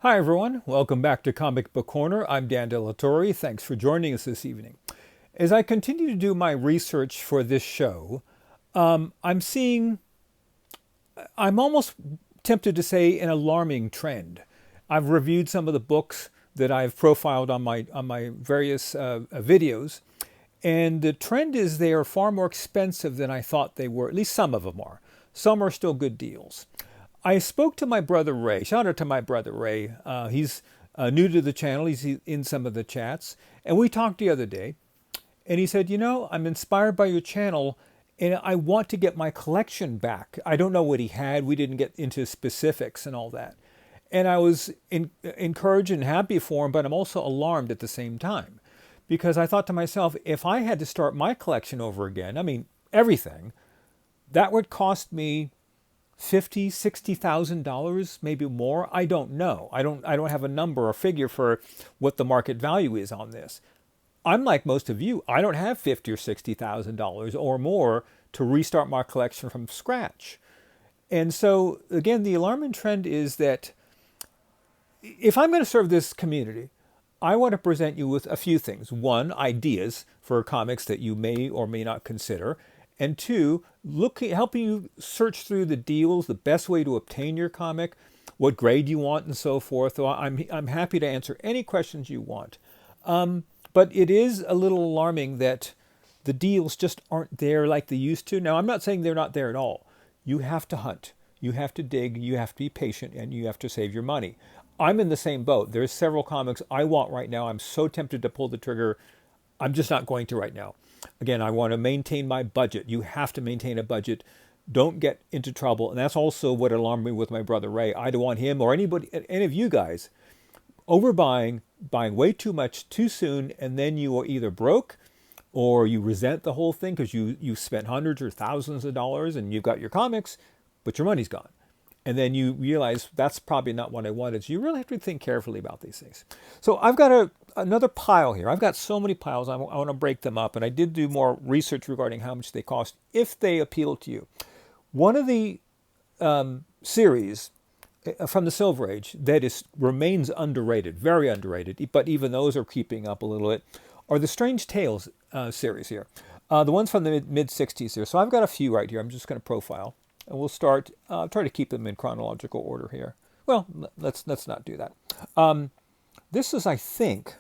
Hi, everyone. Welcome back to Comic Book Corner. I'm Dan Delatorre. Thanks for joining us this evening. As I continue to do my research for this show, I'm seeing, I'm almost tempted to say, an alarming trend. I've reviewed some of the books that I've profiled on my various videos, and the trend is they are far more expensive than I thought they were. At least some of them are. Some are still good deals. I spoke to my brother Ray. Shout out to my brother Ray. He's new to the channel. He's in some of the chats. And we talked the other day. And he said, I'm inspired by your channel and I want to get my collection back. I don't know what he had. We didn't get into specifics and all that. And I was encouraged and happy for him, but I'm also alarmed at the same time. Because I thought to myself, if I had to start my collection over again, I mean, everything, that would cost me $50,000, $60,000, maybe more. I don't know. I don't have a number or figure for what the market value is on this. I'm like most of you. I don't have $50,000 or $60,000 or more to restart my collection from scratch. And so again, the alarming trend is that if I'm going to serve this community, I want to present you with a few things. One, ideas for comics that you may or may not consider. And two, helping you search through the deals, the best way to obtain your comic, what grade you want, and so forth. So I'm happy to answer any questions you want. But it is a little alarming that the deals just aren't there like they used to. Now, I'm not saying they're not there at all. You have to hunt, you have to dig, you have to be patient, and you have to save your money. I'm in the same boat. There's several comics I want right now. I'm so tempted to pull the trigger. I'm just not going to right now. Again, I want to maintain my budget. You have to maintain a budget. Don't get into trouble. And that's also what alarmed me with my brother Ray. I don't want him or anybody, any of you guys, overbuying, buying way too much too soon, and then you are either broke or you resent the whole thing because you spent hundreds or thousands of dollars and you've got your comics, but your money's gone. And then you realize that's probably not what I wanted. So you really have to think carefully about these things. So I've got another pile here. I've got so many piles. I want to break them up. And I did do more research regarding how much they cost if they appeal to you. One of the series from the Silver Age that remains underrated, very underrated, but even those are creeping up a little bit, are the Strange Tales series here. The ones from the mid-60s here. So I've got a few right here. I'm just going to profile. And we'll start, try to keep them in chronological order here. Well, let's not do that. This is, I think,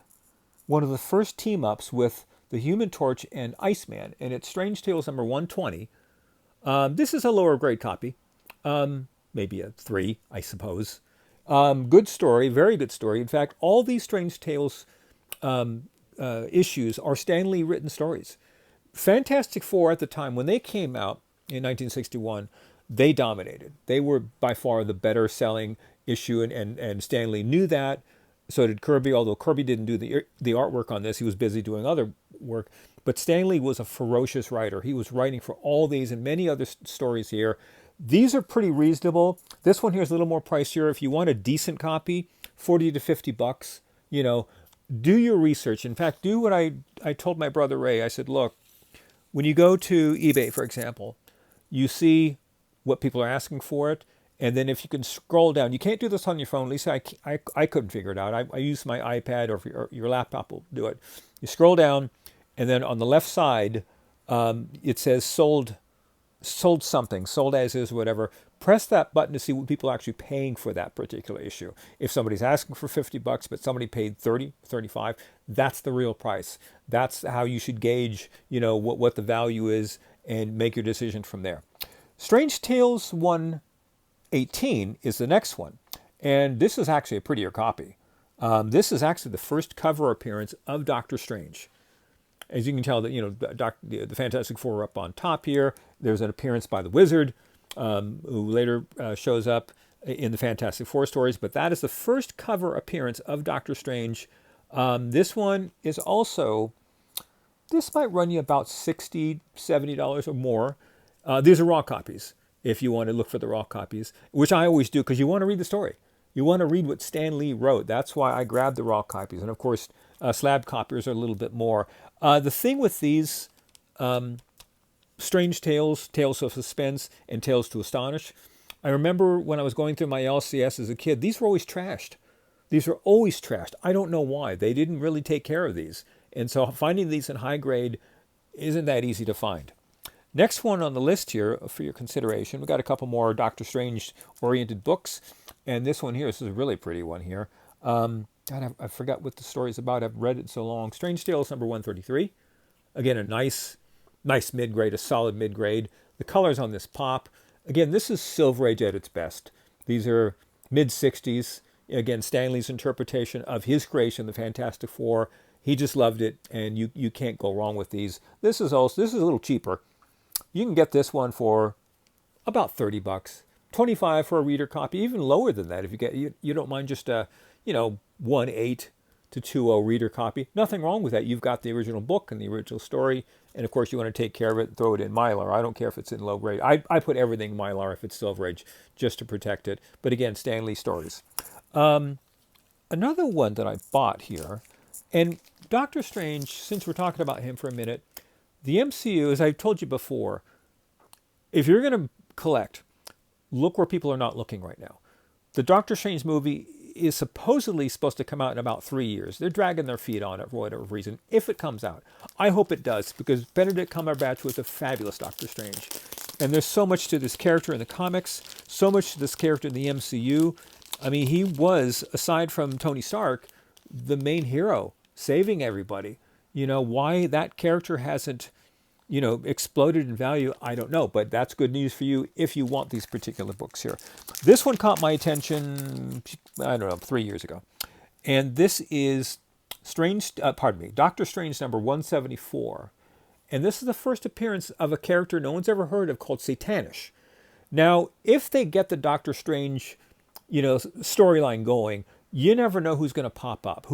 one of the first team-ups with the Human Torch and Iceman, and it's Strange Tales number 120. This is a lower grade copy, maybe a 3, I suppose. Good story, very good story. In fact, all these Strange Tales issues are Stan Lee written stories. Fantastic Four at the time, when they came out in 1961, they dominated. They were by far the better selling issue, and Stan Lee knew that. So did Kirby, although Kirby didn't do the artwork on this. He was busy doing other work. But Stan Lee was a ferocious writer. He was writing for all these and many other stories here. These are pretty reasonable. This one here is a little more pricier. If you want a decent copy, 40 to 50 bucks. Do your research. In fact, do what I told my brother Ray. I said, look, when you go to eBay, for example, you see what people are asking for it. And then if you can scroll down, you can't do this on your phone. At least I couldn't figure it out. I use my iPad, or if your laptop will do it. You scroll down, and then on the left side, it says sold something, sold as is, whatever. Press that button to see what people are actually paying for that particular issue. If somebody's asking for 50 bucks, but somebody paid 30, 35, that's the real price. That's how you should gauge, what the value is and make your decision from there. Strange Tales 118 is the next one. And this is actually a prettier copy. This is actually the first cover appearance of Doctor Strange. As you can tell, that the Fantastic Four are up on top here. There's an appearance by the Wizard, who later shows up in the Fantastic Four stories. But that is the first cover appearance of Doctor Strange. This one is also, this might run you about $60, $70 or more. These are raw copies, if you want to look for the raw copies, which I always do, because you want to read the story. You want to read what Stan Lee wrote. That's why I grabbed the raw copies. And of course, slab copies are a little bit more. The thing with these Strange Tales, Tales of Suspense, and Tales to Astonish, I remember when I was going through my LCS as a kid, these were always trashed. These are always trashed. I don't know why. They didn't really take care of these. And so finding these in high grade isn't that easy to find. Next one on the list here for your consideration, we've got a couple more Doctor Strange oriented books. And this one here, this is a really pretty one here. God, I forgot what the story is about. I've read it so long. Strange Tales number 133. Again, a nice mid-grade, a solid mid-grade. The colors on this pop. Again, this is Silver Age at its best. These are mid-60s. Again, Stan Lee's interpretation of his creation, the Fantastic Four. He just loved it, and you can't go wrong with these. This is a little cheaper. You can get this one for about $30, 25 for a reader copy, even lower than that if you don't mind just a 1.8 to 2.0 reader copy. Nothing wrong with that. You've got the original book and the original story, and of course you want to take care of it and throw it in Mylar. I don't care if it's in low grade. I put everything in Mylar if it's Silver Age just to protect it. But again, Stan Lee stories. Another one that I bought here, and Doctor Strange, since we're talking about him for a minute, the MCU, as I told you before, if you're going to collect, look where people are not looking right now. The Doctor Strange movie is supposedly supposed to come out in about 3 years. They're dragging their feet on it for whatever reason, if it comes out. I hope it does, because Benedict Cumberbatch was a fabulous Doctor Strange. And there's so much to this character in the comics, so much to this character in the MCU. I mean, he was, aside from Tony Stark, the main hero, saving everybody. Why that character hasn't, exploded in value, I don't know. But that's good news for you if you want these particular books here. This one caught my attention, I don't know, 3 years ago. And this is Doctor Strange number 174. And this is the first appearance of a character no one's ever heard of called Satanish. Now, if they get the Doctor Strange, storyline going, you never know who's going to pop up.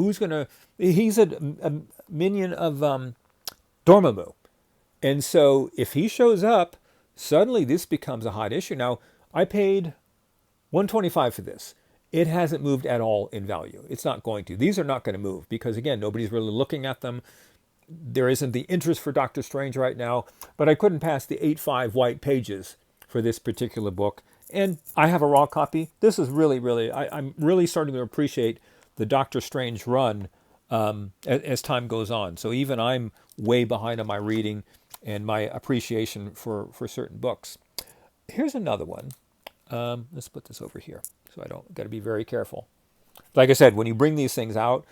He's a minion of Dormammu. And so if he shows up, suddenly this becomes a hot issue. Now, I paid $125 for this. It hasn't moved at all in value. It's not going to. These are not going to move because, again, nobody's really looking at them. There isn't the interest for Doctor Strange right now, but I couldn't pass the 8.5 white pages for this particular book. And I have a raw copy. This is really, I'm really starting to appreciate the Doctor Strange run as time goes on. So even I'm way behind on my reading and my appreciation for certain books. Here's another one. Let's put this over here. So I don't got to be very careful. Like I said, when you bring these things out,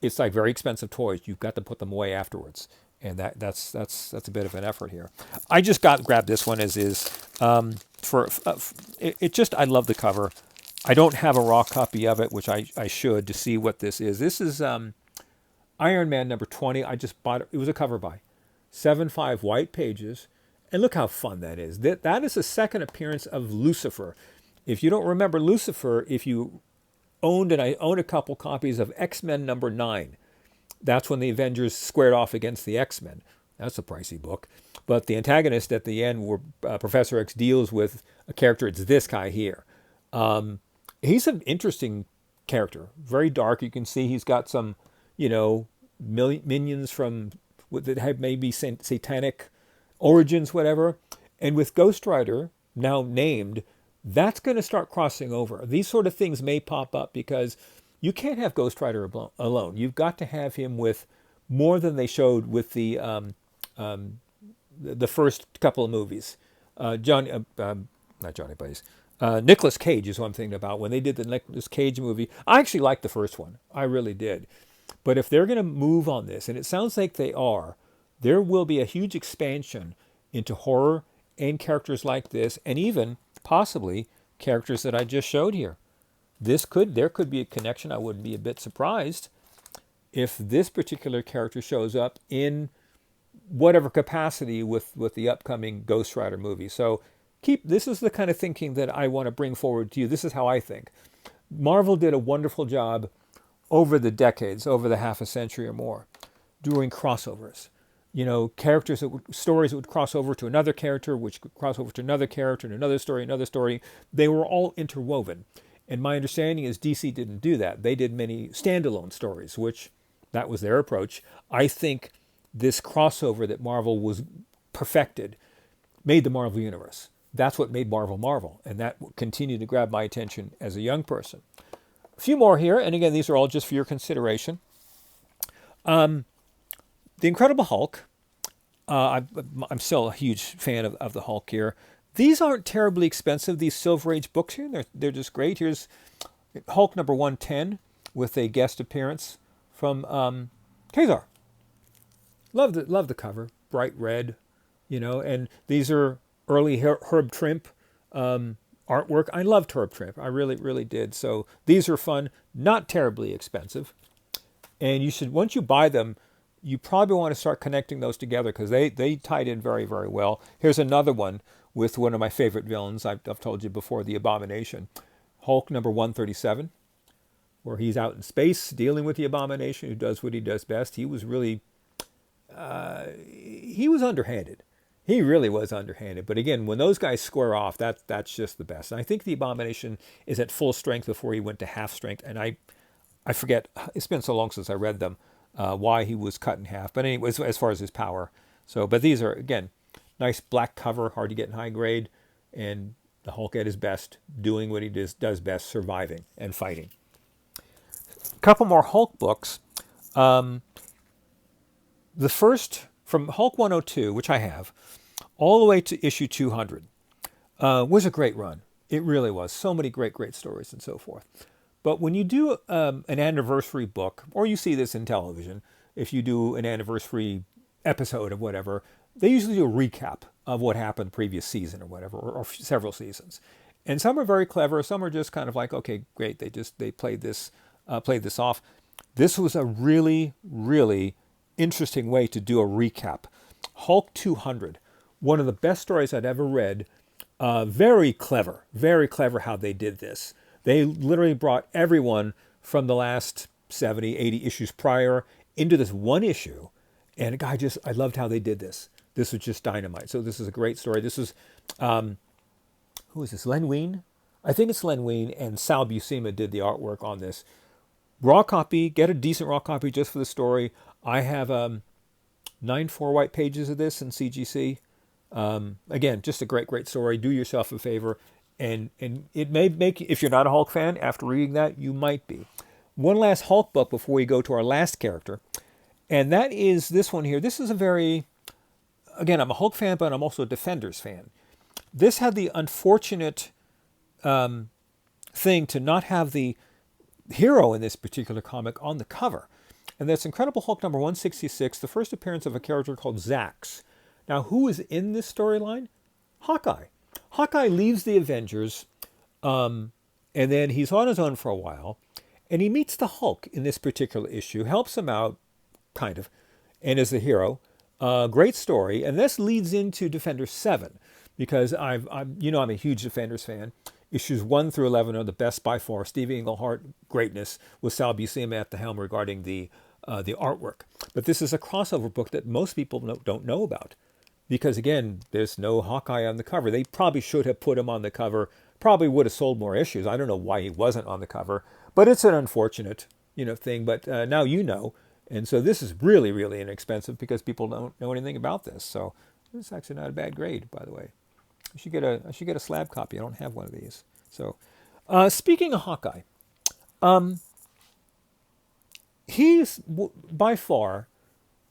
it's like very expensive toys. You've got to put them away afterwards, and that's a bit of an effort here. I just grabbed this one as is. I love the cover. I don't have a raw copy of it, which I should, to see what this is. This is Iron Man number 20. I just bought it. It was a cover buy. 7.5 white pages. And look how fun that is. That is the second appearance of Lucifer. If you don't remember Lucifer, if you owned, and I own a couple copies of X-Men number 9, that's when the Avengers squared off against the X-Men. That's a pricey book. But the antagonist at the end, where Professor X deals with a character, it's this guy here. He's an interesting character. Very dark. You can see he's got some, minions that have maybe satanic origins, whatever. And with Ghost Rider, now named, that's going to start crossing over. These sort of things may pop up because you can't have Ghost Rider alone. You've got to have him with more than they showed with the first couple of movies. Not Johnny Blaze. Nicolas Cage is what I'm thinking about. When they did the Nicolas Cage movie, I actually liked the first one. I really did. But if they're going to move on this, and it sounds like they are, there will be a huge expansion into horror and characters like this, and even possibly characters that I just showed here. There could be a connection. I wouldn't be a bit surprised if this particular character shows up in whatever capacity with the upcoming Ghost Rider movie. So this is the kind of thinking that I want to bring forward to you. This is how I think. Marvel did a wonderful job over the decades, over the half a century or more, doing crossovers. Stories that would cross over to another character, which could cross over to another character, and another story. They were all interwoven. And my understanding is DC didn't do that. They did many standalone stories, which that was their approach. I think this crossover that Marvel was perfected made the Marvel Universe. That's what made Marvel Marvel, and that continued to grab my attention as a young person. A few more here, and again, these are all just for your consideration. The Incredible Hulk. I'm still a huge fan of the Hulk here. These aren't terribly expensive, these Silver Age books here. They're just great. Here's Hulk number 110 with a guest appearance from Kazar. Love the cover. Bright red, and these are early Herb Trimpe artwork. I loved Herb Trimpe. I really, really did. So these are fun, not terribly expensive. And you should, once you buy them, you probably want to start connecting those together because they tied in very, very well. Here's another one with one of my favorite villains. I've told you before, the Abomination. Hulk number 137, where he's out in space dealing with the Abomination, who does what he does best. He was really, he was underhanded. He really was underhanded. But again, when those guys square off, that's just the best. And I think the Abomination is at full strength before he went to half strength. And I forget, it's been so long since I read them, why he was cut in half. But anyway, as far as his power. So, but these are, again, nice black cover, hard to get in high grade. And the Hulk at his best, doing what he does best, surviving and fighting. A couple more Hulk books. The first, from Hulk 102, which I have, all the way to issue 200, was a great run. It really was. So many great stories and so forth. But when you do an anniversary book, or you see this in television, if you do an anniversary episode of whatever, they usually do a recap of what happened previous season or whatever, or several seasons. And some are very clever. Some are just kind of like, okay, great. They played this off. This was a really, really interesting way to do a recap. Hulk 200, one of the best stories I'd ever read. Very clever how they did this. They literally brought everyone from the last 70, 80 issues prior into this one issue. And I loved how they did this. This was just dynamite. So this is a great story. This is, who is this? Len Wein? I think it's Len Wein, and Sal Buscema did the artwork on this. Raw copy, get a decent raw copy just for the story. I have 9 4-white pages of this in CGC. Again, just a great story. Do yourself a favor. And it may make, if you're not a Hulk fan, after reading that, you might be. One last Hulk book before we go to our last character. And that is this one here. This is a very, again, I'm a Hulk fan, but I'm also a Defenders fan. This had the unfortunate thing to not have the hero in this particular comic on the cover. And that's Incredible Hulk number 166, the first appearance of a character called Zax. Now, who is in this storyline? Hawkeye. Hawkeye leaves the Avengers, and then he's on his own for a while, and he meets the Hulk in this particular issue, helps him out, kind of, and is the hero. Great story, and this leads into Defenders 7, because I'm a huge Defenders fan. Issues 1 through 11 are the best by far. Steve Englehart, greatness, with Sal Buscema at the helm regarding the artwork. But this is a crossover book that most people don't know about. Because again, there's no Hawkeye on the cover. They probably should have put him on the cover. Probably would have sold more issues. I don't know why he wasn't on the cover, but it's an unfortunate, thing. But now you know, and so this is really, really inexpensive because people don't know anything about this. So this is actually not a bad grade, by the way. I should get a slab copy. I don't have one of these. So, speaking of Hawkeye, he's by far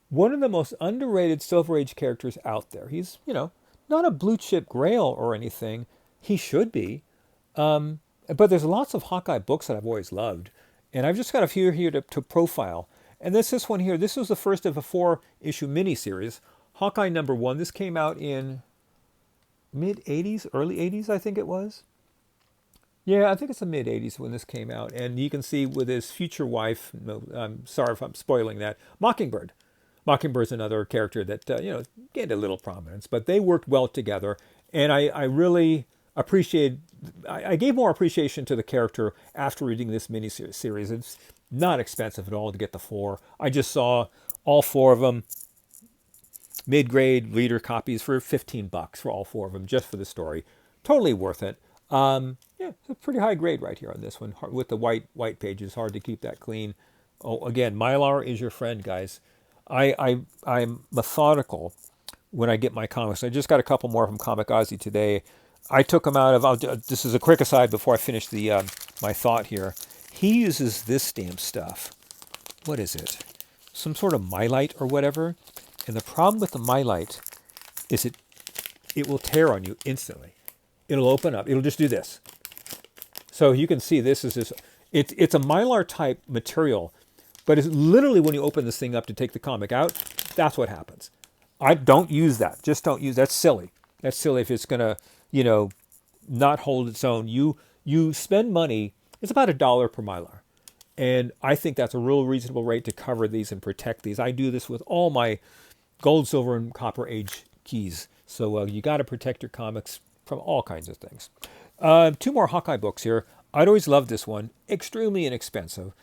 one of the most underrated Silver Age characters out there. He's, not a blue chip grail or anything. He should be. But there's lots of Hawkeye books that I've always loved. And I've just got a few here to profile. And this one here. This was the first of a 4-issue miniseries. Hawkeye number 1. This came out in mid-80s, early 80s, I think it was. Yeah, I think it's the mid-80s when this came out. And you can see with his future wife, I'm sorry if I'm spoiling that, Mockingbird. Mockingbird's another character that, gained a little prominence, but they worked well together. And I really appreciated, I gave more appreciation to the character after reading this mini-series. It's not expensive at all to get the 4. I just saw all 4 of them, mid-grade leader copies for $15 for all 4 of them, just for the story. Totally worth it. It's a pretty high grade right here on this one with the white pages. Hard to keep that clean. Oh, again, Mylar is your friend, guys. I'm methodical when I get my comics. I just got a couple more from Comikaze today. I took them out of. This is a quick aside before I finish my thought here. he uses this stamp stuff. What is it? Some sort of mylite or whatever. And the problem with the mylite is it will tear on you instantly. It'll open up. It'll just do this. So you can see this is this. It's a Mylar type material, but it's literally when you open this thing up to take the comic out, that's what happens. I don't use that. Just don't use. That's silly. That's silly if it's gonna, not hold its own. You spend money. It's about $1 per Mylar. And I think that's a real reasonable rate to cover these and protect these. I do this with all my gold, silver, and copper age keys. So you got to protect your comics from all kinds of things. 2 more Hawkeye books here. I'd always loved this one. Extremely inexpensive.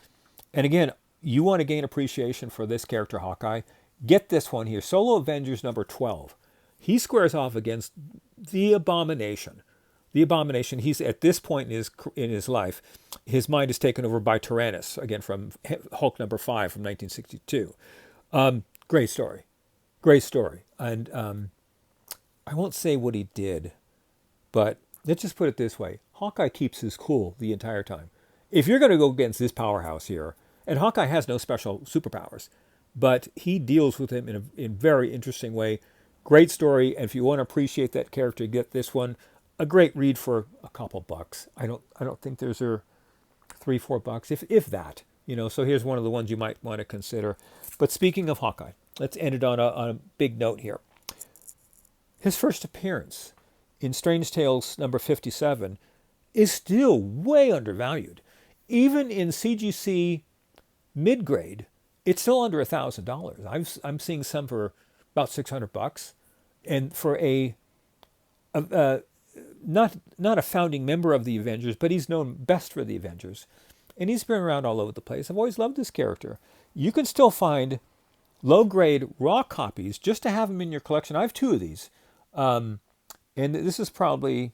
And again, you want to gain appreciation for this character, Hawkeye. Get this one here. Solo Avengers number 12. He squares off against the Abomination. The Abomination, he's at this point in his life, his mind is taken over by Tyrannus, again from Hulk number 5 from 1962. Great story. Great story. And I won't say what he did, but let's just put it this way. Hawkeye keeps his cool the entire time. If you're going to go against this powerhouse here, and Hawkeye has no special superpowers, but he deals with him in a very interesting way. Great story, and if you want to appreciate that character, get this one. A great read for a couple bucks. I don't think there's $3, $4, if that. So here's one of the ones you might want to consider. But speaking of Hawkeye, let's end it on a big note here. His first appearance in Strange Tales number 57 is still way undervalued. Even in CGC mid-grade, it's still under $1,000. I'm seeing some for about $600, and for not a founding member of the Avengers, but he's known best for the Avengers. And he's been around all over the place. I've always loved this character. You can still find low-grade raw copies just to have them in your collection. I have 2 of these. And this is probably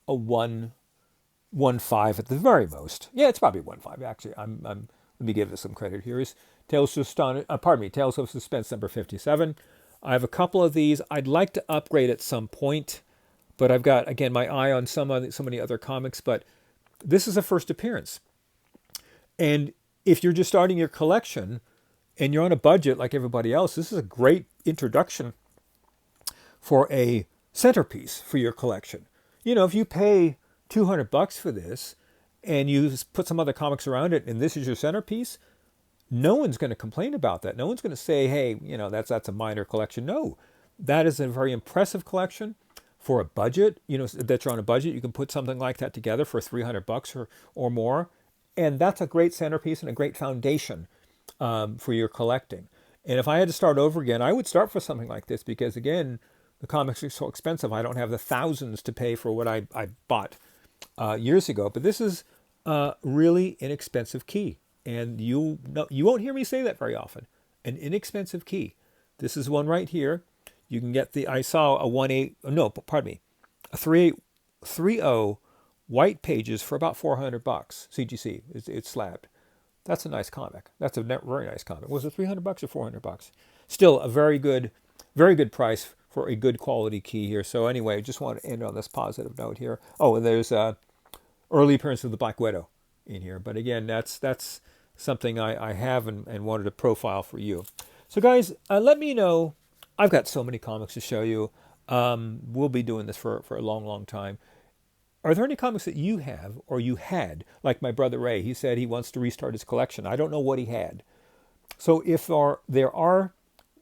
a 1.5 at the very most. Yeah, it's probably 1.5, actually. Let me give this some credit here. Is Tales of Suspense number 57. I have a couple of these. I'd like to upgrade at some point. But I've got, again, my eye on so many other comics. But this is a first appearance. And if you're just starting your collection and you're on a budget like everybody else, this is a great introduction for a centerpiece for your collection. If you pay $200 for this and you put some other comics around it and this is your centerpiece, no one's going to complain about that. No one's going to say, hey, that's a minor collection. No, that is a very impressive collection. For a budget, that you're on a budget, you can put something like that together for $300 or more. And that's a great centerpiece and a great foundation for your collecting. And if I had to start over again, I would start for something like this because, again, the comics are so expensive. I don't have the thousands to pay for what I bought years ago. But this is a really inexpensive key. And you won't hear me say that very often. An inexpensive key. This is one right here. You can get I saw a 3.0 white pages for about $400. CGC, it's slabbed. That's a nice comic. That's a very nice comic. Was it $300 or $400? Still a very good price for a good quality key here. So anyway, just want to end on this positive note here. Oh, and there's early appearance of the Black Widow in here. But again, that's something I have and wanted to profile for you. So guys, let me know. I've got so many comics to show you. We'll be doing this for a long, long time. Are there any comics that you have or you had? Like my brother Ray, he said he wants to restart his collection. I don't know what he had. So if there are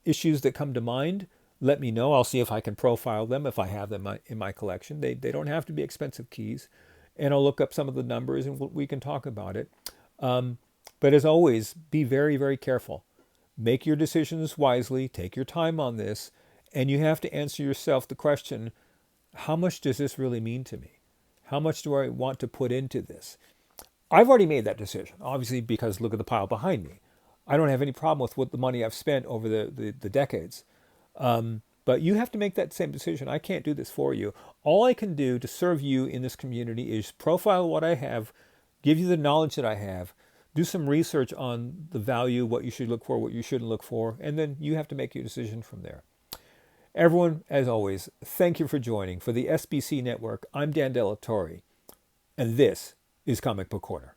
issues that come to mind, let me know. I'll see if I can profile them if I have them in my collection. They don't have to be expensive keys. And I'll look up some of the numbers and we can talk about it. But as always, be very, very careful. Make your decisions wisely. Take your time on this. And you have to answer yourself the question, how much does this really mean to me? How much do I want to put into this? I've already made that decision, obviously, because look at the pile behind me. I don't have any problem with what the money I've spent over the decades. But you have to make that same decision. I can't do this for you. All I can do to serve you in this community is profile what I have, give you the knowledge that I have, do some research on the value, what you should look for, what you shouldn't look for, and then you have to make your decision from there. Everyone, as always, thank you for joining. For the SBC Network, I'm Dan Delatorre, and this is Comic Book Corner.